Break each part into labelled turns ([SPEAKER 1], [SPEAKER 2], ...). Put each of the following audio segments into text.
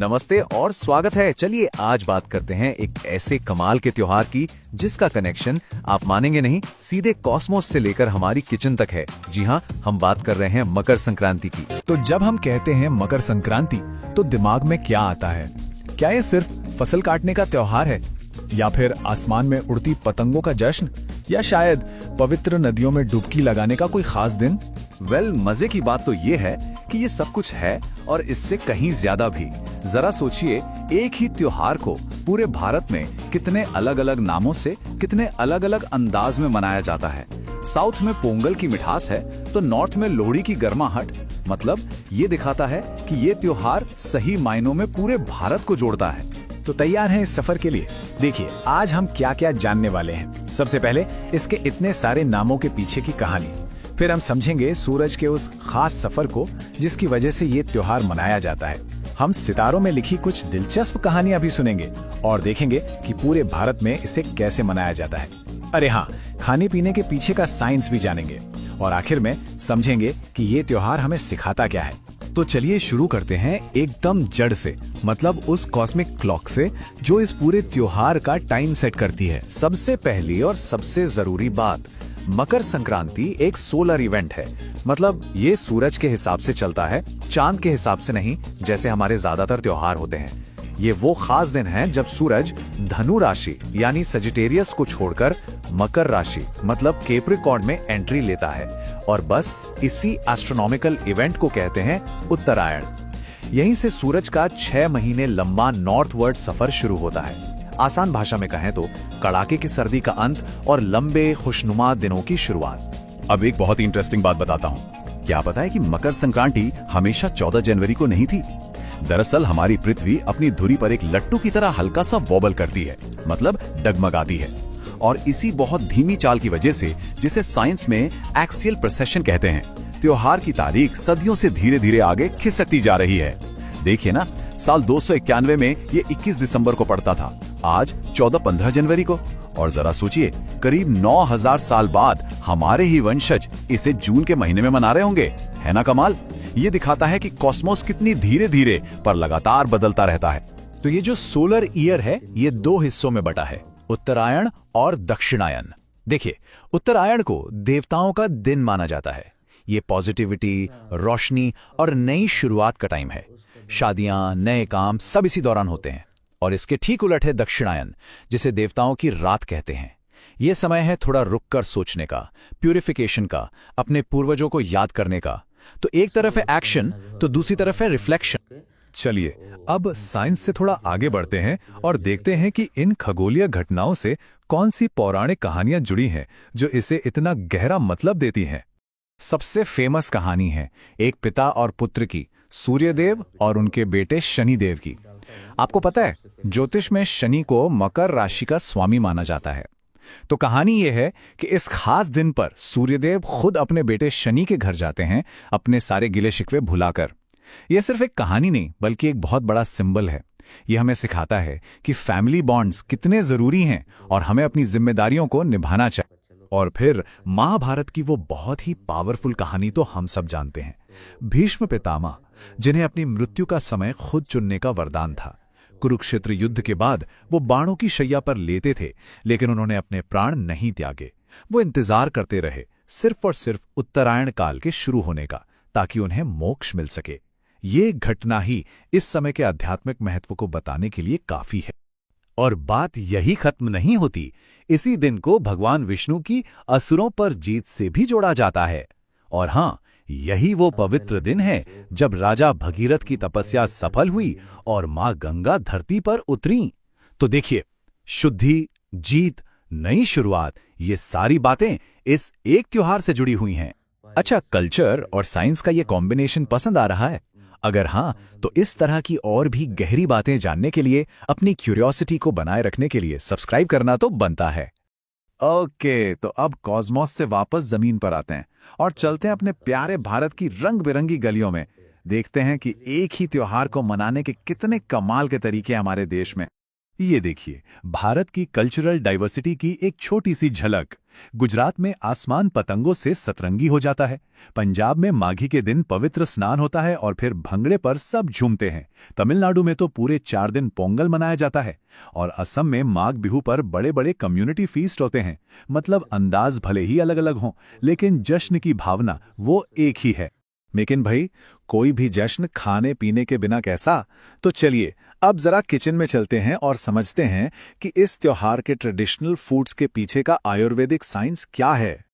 [SPEAKER 1] नमस्ते और स्वागत है। चलिए आज बात करते हैं एक ऐसे कमाल के त्योहार की जिसका कनेक्शन आप मानेंगे नहीं, सीधे कॉस्मोस से लेकर हमारी किचन तक है। जी हाँ, हम बात कर रहे हैं मकर संक्रांति की।
[SPEAKER 2] तो जब हम कहते हैं मकर संक्रांति तो दिमाग में क्या आता है? क्या ये सिर्फ फसल काटने का त्योहार है, या फिर आसमान में उड़ती पतंगों का जश्न, या शायद पवित्र नदियों में डुबकी लगाने का कोई खास दिन?
[SPEAKER 1] मजे की बात तो ये है कि ये सब कुछ है और इससे कहीं ज्यादा भी। जरा सोचिए, एक ही त्योहार को पूरे भारत में कितने अलग अलग नामों से, कितने अलग अलग अंदाज में मनाया जाता है। साउथ में पोंगल की मिठास है तो नॉर्थ में लोहड़ी की गर्माहट। मतलब ये दिखाता है कि ये त्योहार सही मायनों में पूरे भारत को जोड़ता है।
[SPEAKER 2] तो तैयार हैं इस सफर के लिए? देखिए आज हम क्या क्या जानने वाले हैं। सबसे पहले इसके इतने सारे नामों के पीछे की कहानी, फिर हम समझेंगे सूरज के उस खास सफर को जिसकी वजह से ये त्योहार मनाया जाता है। हम सितारों में लिखी कुछ दिलचस्प कहानियां भी सुनेंगे और देखेंगे कि पूरे भारत में इसे कैसे मनाया जाता है। अरे हाँ, खाने पीने के पीछे का साइंस भी जानेंगे और आखिर में समझेंगे कि ये त्योहार हमें सिखाता क्या है।
[SPEAKER 1] तो चलिए शुरू करते हैं एकदम जड़ से, मतलब उस कॉस्मिक क्लॉक से जो इस पूरे त्योहार का टाइम सेट करती है। सबसे पहली और सबसे जरूरी बात, मकर संक्रांति एक सोलर इवेंट है। मतलब ये सूरज के हिसाब से चलता है, चांद के हिसाब से नहीं, जैसे हमारे ज्यादातर त्योहार होते हैं। ये वो खास दिन है जब सूरज धनु राशि यानी सजिटेरियस को छोड़कर मकर राशि मतलब कैप्रिकॉर्न में एंट्री लेता है, और बस इसी एस्ट्रोनॉमिकल इवेंट को कहते हैं उत्तरायण। यहीं से सूरज का 6 महीने लंबा नॉर्थवर्ड सफर शुरू होता है। आसान भाषा में कहें तो कड़ाके की सर्दी का अंत और लंबे खुशनुमा दिनों की शुरुआत।
[SPEAKER 3] अब एक बहुत ही इंटरेस्टिंग बात बताता हूँ। क्या पता है कि मकर संक्रांति हमेशा 14 जनवरी को नहीं थी? दरअसल हमारी पृथ्वी अपनी धुरी पर एक लट्टू की तरह हल्का सा वॉबल करती है, मतलब डगमगाती है। और इसी बहुत धीमी चाल की वजह से, जिसे साइंस में एक्सियल प्रोसेशन कहते हैं, त्योहार की तारीख सदियों से धीरे धीरे आगे खिसकती जा रही है। देखिए ना, साल 291 में ये 21 दिसंबर को पड़ता था, आज 14-15 जनवरी को। और जरा सोचिए, करीब 9000 साल बाद हमारे ही वंशज इसे जून के महीने में मना रहे होंगे। है ना कमाल? ये दिखाता है कि कॉस्मोस कितनी धीरे धीरे पर लगातार बदलता रहता है।
[SPEAKER 2] तो ये जो सोलर ईयर है ये 2 हिस्सों में बटा है, उत्तरायण और दक्षिणायन। देखिए, उत्तरायण को देवताओं का दिन माना जाता है। ये पॉजिटिविटी, रोशनी और नई शुरुआत का टाइम है। शादियां, नए काम सब इसी दौरान होते हैं। और इसके ठीक उलट है दक्षिणायन, जिसे देवताओं की रात कहते हैं। यह समय है थोड़ा रुककर सोचने का, प्यूरिफिकेशन का, अपने पूर्वजों को याद करने का। तो एक तरफ है एक्शन तो दूसरी तरफ है रिफ्लेक्शन।
[SPEAKER 3] चलिए अब साइंस से थोड़ा आगे बढ़ते हैं और देखते हैं कि इन खगोलीय घटनाओं से कौन सी पौराणिक कहानियां जुड़ी हैं जो इसे इतना गहरा मतलब देती हैं।
[SPEAKER 2] सबसे फेमस कहानी है एक पिता और पुत्र की, सूर्यदेव और उनके बेटे शनिदेव की। आपको पता है, ज्योतिष में शनि को मकर राशि का स्वामी माना जाता है। तो कहानी यह है कि इस खास दिन पर सूर्यदेव खुद अपने बेटे शनि के घर जाते हैं, अपने सारे गिले शिकवे भुलाकर। यह सिर्फ एक कहानी नहीं बल्कि एक बहुत बड़ा सिंबल है। यह हमें सिखाता है कि फैमिली बॉन्ड्स कितने जरूरी हैं और हमें अपनी जिम्मेदारियों को निभाना चाहिए।
[SPEAKER 3] और फिर महाभारत की वो बहुत ही पावरफुल कहानी तो हम सब जानते हैं, भीष्म पितामह, जिन्हें अपनी मृत्यु का समय खुद चुनने का वरदान था। कुरुक्षेत्र युद्ध के बाद वो बाणों की शैया पर लेटे थे, लेकिन उन्होंने अपने प्राण नहीं त्यागे। वो इंतजार करते रहे सिर्फ और सिर्फ उत्तरायण काल के शुरू होने का, ताकि उन्हें मोक्ष मिल सके। ये घटना ही इस समय के आध्यात्मिक महत्व को बताने के लिए काफी है।
[SPEAKER 1] और बात यही खत्म नहीं होती। इसी दिन को भगवान विष्णु की असुरों पर जीत से भी जोड़ा जाता है। और हां, यही वो पवित्र दिन है जब राजा भगीरथ की तपस्या सफल हुई और मां गंगा धरती पर उतरी। तो देखिए, शुद्धि, जीत, नई शुरुआत, ये सारी बातें इस एक त्योहार से जुड़ी हुई हैं। अच्छा, कल्चर और साइंस का ये कॉम्बिनेशन पसंद आ रहा है? अगर हां, तो इस तरह की और भी गहरी बातें जानने के लिए, अपनी क्यूरियोसिटी को बनाए रखने के लिए सब्सक्राइब करना तो बनता है।
[SPEAKER 3] ओके, तो अब कॉस्मोस से वापस जमीन पर आते हैं और चलते हैं अपने प्यारे भारत की रंग बिरंगी गलियों में। देखते हैं कि एक ही त्योहार को मनाने के कितने कमाल के तरीके हमारे देश में। ये देखिए, भारत की कल्चरल डाइवर्सिटी की एक छोटी सी झलक।
[SPEAKER 2] गुजरात में आसमान पतंगों से सतरंगी हो जाता है। पंजाब में माघी के दिन पवित्र स्नान होता है और फिर भंगड़े पर सब झूमते हैं। तमिलनाडु में तो पूरे 4 दिन पोंगल मनाया जाता है और असम में माघ बिहू पर बड़े बड़े कम्युनिटी फीस्ट होते हैं। मतलब अंदाज भले ही अलग अलग हों, लेकिन जश्न की भावना वो एक ही है।
[SPEAKER 1] लेकिन भाई, कोई भी जश्न खाने पीने के बिना कैसा? तो चलिए अब जरा किचन में चलते हैं और समझते हैं कि इस त्योहार के ट्रेडिशनल फूड्स के पीछे का आयुर्वेदिक साइंस क्या है।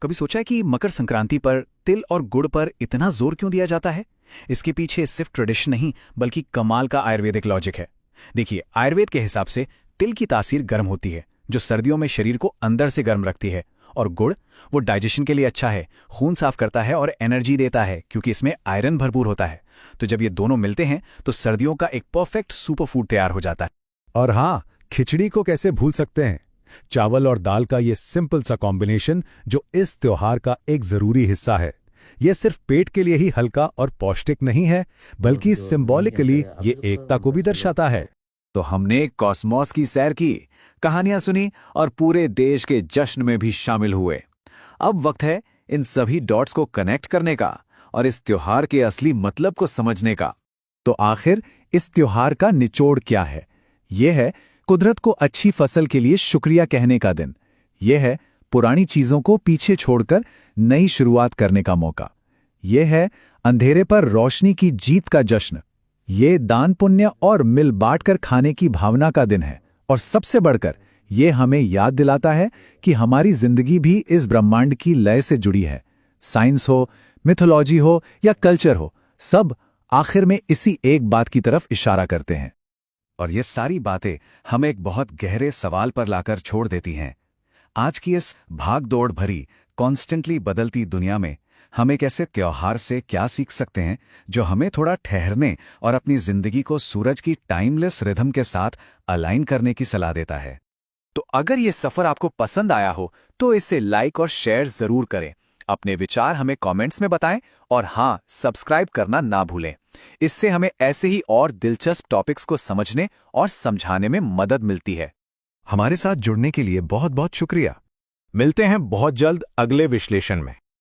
[SPEAKER 2] कभी सोचा है कि मकर संक्रांति पर तिल और गुड़ पर इतना जोर क्यों दिया जाता है? इसके पीछे सिर्फ ट्रेडिशन नहीं, बल्कि कमाल का आयुर्वेदिक लॉजिक है। देखिए, आयुर्वेद के हिसाब से तिल की तासीर गर्म होती है, जो सर्दियों में शरीर को अंदर से गर्म रखती है। और गुड़, वो डाइजेशन के लिए अच्छा है, खून साफ करता है और एनर्जी देता है, क्योंकि इसमें आयरन भरपूर होता है। तो जब ये दोनों मिलते हैं तो सर्दियों का एक परफेक्ट सुपर फूड तैयार हो जाता है।
[SPEAKER 4] और हाँ, खिचड़ी को कैसे भूल सकते हैं। चावल और दाल का ये सिंपल सा कॉम्बिनेशन जो इस त्योहार का एक जरूरी हिस्सा है। ये सिर्फ पेट के लिए ही हल्का और पौष्टिक नहीं है, बल्कि सिंबॉलिकली ये एकता को भी दर्शाता है।
[SPEAKER 1] तो हमने कॉस्मोस की सैर की, कहानियां सुनी और पूरे देश के जश्न में भी शामिल हुए। अब वक्त है इन सभी डॉट्स को कनेक्ट करने का और इस त्योहार के असली मतलब को समझने का।
[SPEAKER 2] तो आखिर इस त्योहार का निचोड़ क्या है? यह है कुदरत को अच्छी फसल के लिए शुक्रिया कहने का दिन। यह है पुरानी चीजों को पीछे छोड़कर नई शुरुआत करने का मौका। यह है अंधेरे पर रोशनी की जीत का जश्न। ये दान पुण्य और मिल बांट कर खाने की भावना का दिन है। और सबसे बढ़कर ये हमें याद दिलाता है कि हमारी जिंदगी भी इस ब्रह्मांड की लय से जुड़ी है। साइंस हो, मिथोलॉजी हो या कल्चर हो, सब आखिर में इसी एक बात की तरफ इशारा करते हैं।
[SPEAKER 1] और ये सारी बातें हमें एक बहुत गहरे सवाल पर लाकर छोड़ देती हैं। आज की इस भाग-दौड़ भरी, कॉन्स्टेंटली बदलती दुनिया में हम एक ऐसे त्योहार से क्या सीख सकते हैं जो हमें थोड़ा ठहरने और अपनी जिंदगी को सूरज की टाइमलेस रिदम के साथ अलाइन करने की सलाह देता है।
[SPEAKER 2] तो अगर ये सफर आपको पसंद आया हो तो इसे लाइक और शेयर जरूर करें। अपने विचार हमें कमेंट्स में बताएं और हाँ, सब्सक्राइब करना ना भूलें। इससे हमें ऐसे ही और दिलचस्प टॉपिक्स को समझने और समझाने में मदद मिलती है।
[SPEAKER 1] हमारे साथ जुड़ने के लिए बहुत बहुत शुक्रिया।
[SPEAKER 4] मिलते हैं बहुत जल्द अगले विश्लेषण में।